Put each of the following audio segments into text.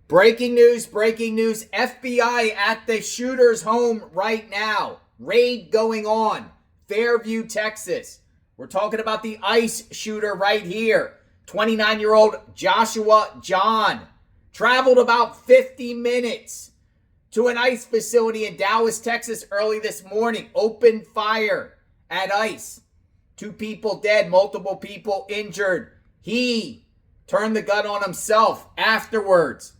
Breaking news, breaking news. FBI at the shooter's home right now. Raid going on. Fairview, Texas. We're talking about the ICE shooter right here. 29-year-old Joshua Jahn. Traveled about 50 minutes to an ICE facility in Dallas, Texas early this morning. Opened fire at ICE. 2 people dead, multiple people injured. He turned the gun on himself afterwards.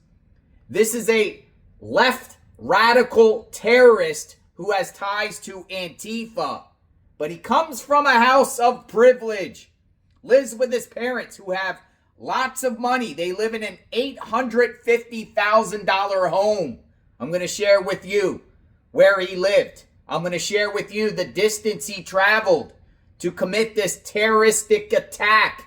This is a left radical terrorist who has ties to Antifa, but he comes from a house of privilege, lives with his parents who have lots of money. They live in an $850,000 home. I'm going to share with you where he lived. I'm going to share with you the distance he traveled to commit this terroristic attack.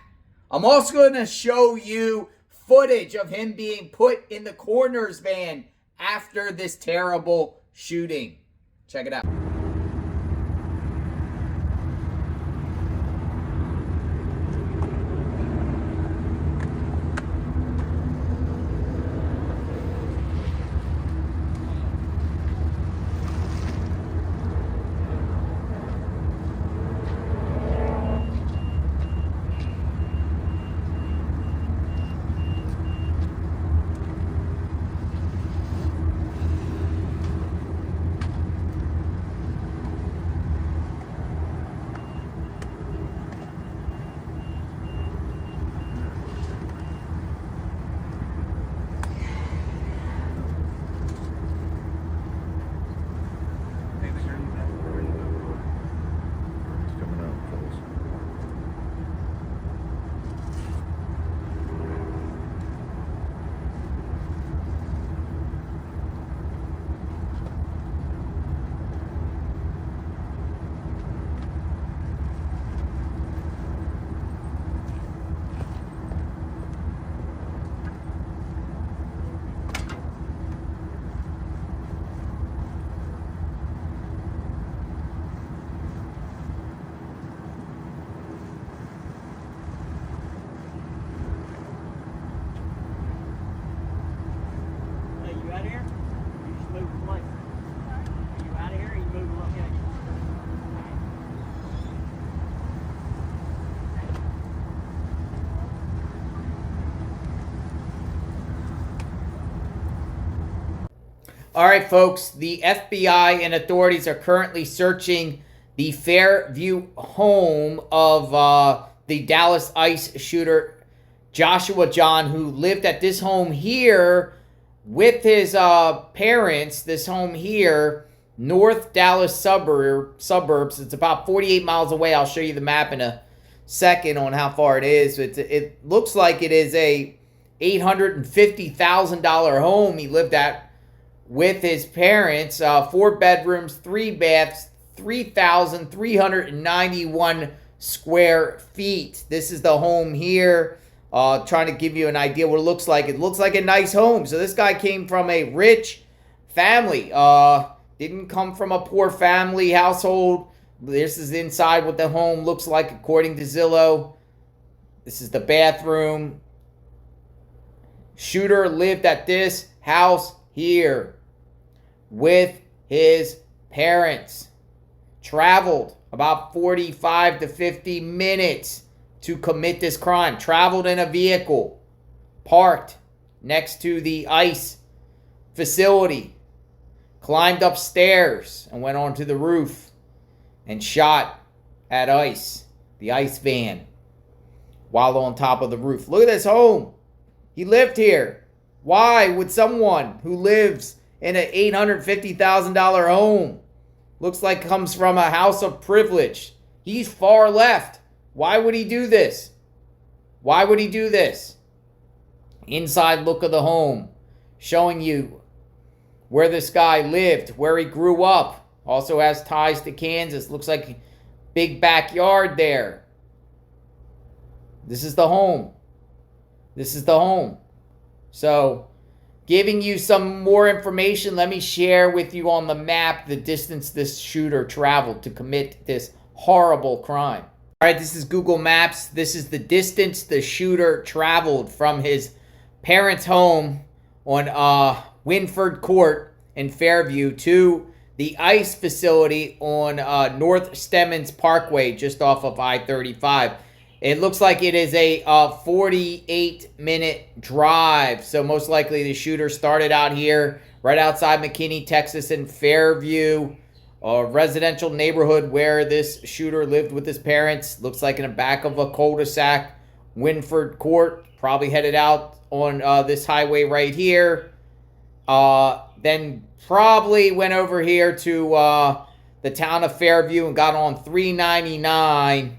I'm also going to show you footage of him being put in the coroner's van after this terrible shooting. Check it out. All right, folks, the FBI and authorities are currently searching the Fairview home of the Dallas ICE shooter, Joshua Jahn, who lived at this home here with his parents. This home here, North Dallas suburbs. It's about 48 miles away. I'll show you the map in a second on how far it is. It looks like it is a $850,000 home he lived at with his parents. 4 bedrooms, 3 baths, 3,391 square feet. This is the home here. Trying to give you an idea what it looks like. It looks like a nice home. So this guy came from a rich family. Didn't come from a poor family household. This is inside what the home looks like according to Zillow. This is the bathroom. Shooter lived at this house here with his parents. Traveled about 45 to 50 minutes to commit this crime. Traveled in a vehicle. Parked next to the ICE facility. Climbed upstairs and went onto the roof and shot at ICE, the ICE van, while on top of the roof. Look at this home. He lived here. Why would someone who lives in an $850,000 home, looks like comes from a house of privilege, he's far left. Why would he do this? Why would he do this? Inside look of the home, showing you where this guy lived, where he grew up. Also has ties to Kansas. Looks like a big backyard there. This is the home. This is the home. So, giving you some more information, let me share with you on the map the distance this shooter traveled to commit this horrible crime. All right, this is Google Maps. This is the distance the shooter traveled from his parents' home on Winford Court in Fairview to the ICE facility on North Stemmons Parkway, just off of I-35. It looks like it is a 48-minute drive. So most likely the shooter started out here right outside McKinney, Texas in Fairview, a residential neighborhood where this shooter lived with his parents. Looks like in the back of a cul-de-sac. Winford Court, probably headed out on this highway right here. Then probably went over here to the town of Fairview and got on 399,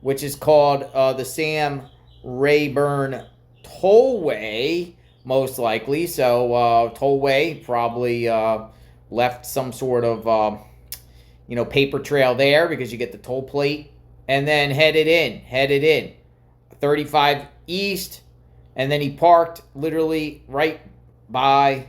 which is called the Sam Rayburn Tollway, most likely. So Tollway probably left some sort of paper trail there because you get the toll plate, and then headed in 35 East, and then he parked literally right by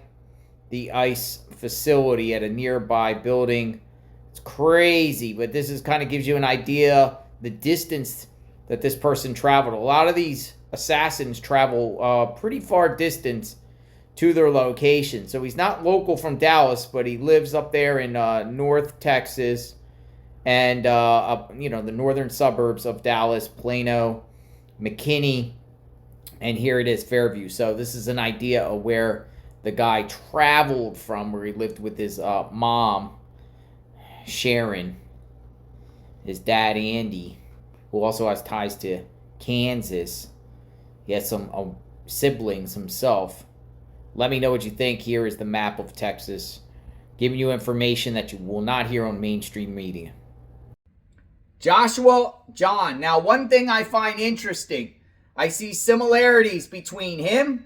the ICE facility at a nearby building. It's crazy, but this is kind of gives you an idea the distance that this person traveled. A lot of these assassins travel pretty far distance to their location. So he's not local from Dallas, but he lives up there in North Texas and the northern suburbs of Dallas, Plano, McKinney, and here it is, Fairview. So this is an idea of where the guy traveled from, where he lived with his mom, Sharon, his dad, Andy, who also has ties to Kansas. He has some siblings himself. Let me know what you think. Here is the map of Texas, giving you information that you will not hear on mainstream media. Joshua Jahn. Now, one thing I find interesting, I see similarities between him,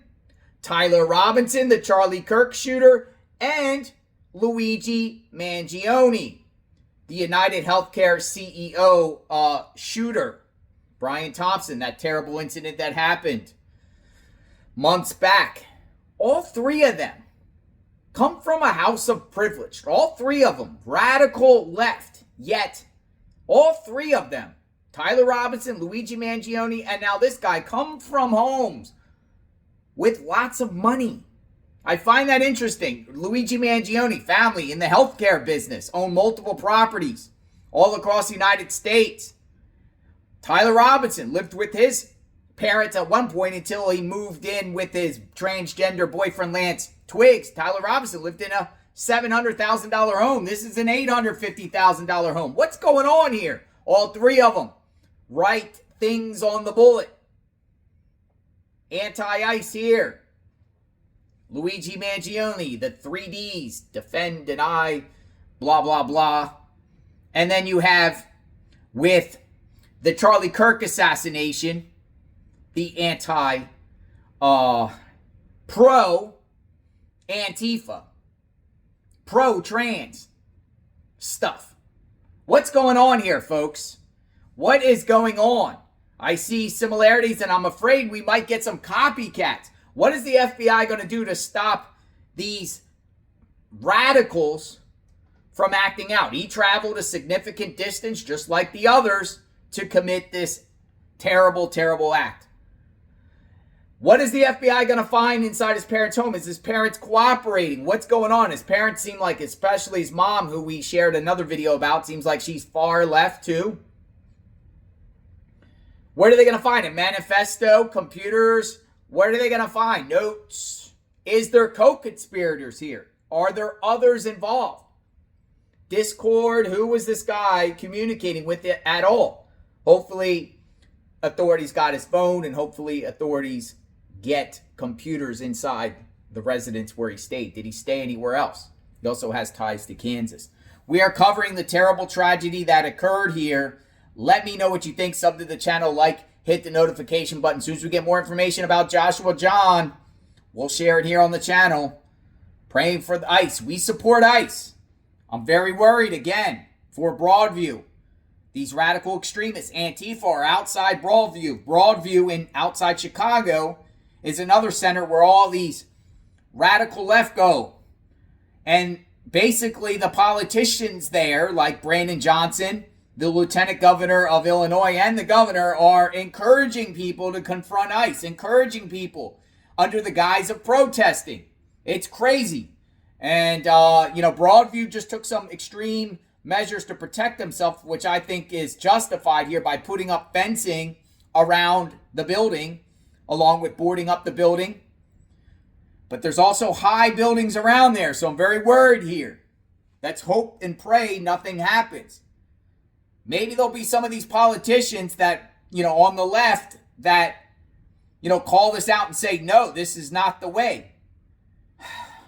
Tyler Robinson, the Charlie Kirk shooter, and Luigi Mangione, the United Healthcare CEO shooter. Brian Thompson, that terrible incident that happened months back. All three of them come from a house of privilege. All three of them, radical left, yet all three of them, Tyler Robinson, Luigi Mangione, and now this guy, come from homes with lots of money. I find that interesting. Luigi Mangione, family in the healthcare business, own multiple properties all across the United States. Tyler Robinson lived with his parents at one point until he moved in with his transgender boyfriend, Lance Twiggs. Tyler Robinson lived in a $700,000 home. This is an $850,000 home. What's going on here? All three of them write things on the bullet. Anti-ICE here. Luigi Mangione, the 3Ds, defend, deny, blah, blah, blah. And then you have, with the Charlie Kirk assassination, the pro-Antifa, pro-trans stuff. What's going on here, folks? What is going on? I see similarities, and I'm afraid we might get some copycats. What is the FBI going to do to stop these radicals from acting out? He traveled a significant distance, just like the others, to commit this terrible, terrible act. What is the FBI going to find inside his parents' home? Is his parents cooperating? What's going on? His parents seem like, especially his mom, who we shared another video about, seems like she's far left too. What are they going to find? A manifesto? Computers? What are they going to find? Notes? Is there co-conspirators here? Are there others involved? Discord? Who was this guy communicating with it at all? Hopefully, authorities got his phone, and hopefully authorities get computers inside the residence where he stayed. Did he stay anywhere else? He also has ties to Kansas. We are covering the terrible tragedy that occurred here. Let me know what you think. Sub to the channel, like, hit the notification button. As soon as we get more information about Joshua Jahn, we'll share it here on the channel. Praying for the ICE. We support ICE. I'm very worried, again, for Broadview. These radical extremists, Antifa, are outside Broadview. Broadview in outside Chicago is another center where all these radical left go. And basically the politicians there, like Brandon Johnson, the lieutenant governor of Illinois, and the governor, are encouraging people to confront ICE, encouraging people under the guise of protesting. It's crazy. And, Broadview just took some extreme measures to protect himself, which I think is justified here by putting up fencing around the building, along with boarding up the building. But there's also high buildings around there, so I'm very worried here. Let's hope and pray nothing happens. Maybe there'll be some of these politicians that, on the left that, call this out and say, no, this is not the way.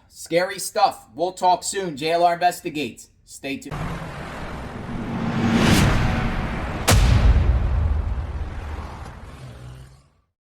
Scary stuff. We'll talk soon. JLR Investigates. Stay tuned.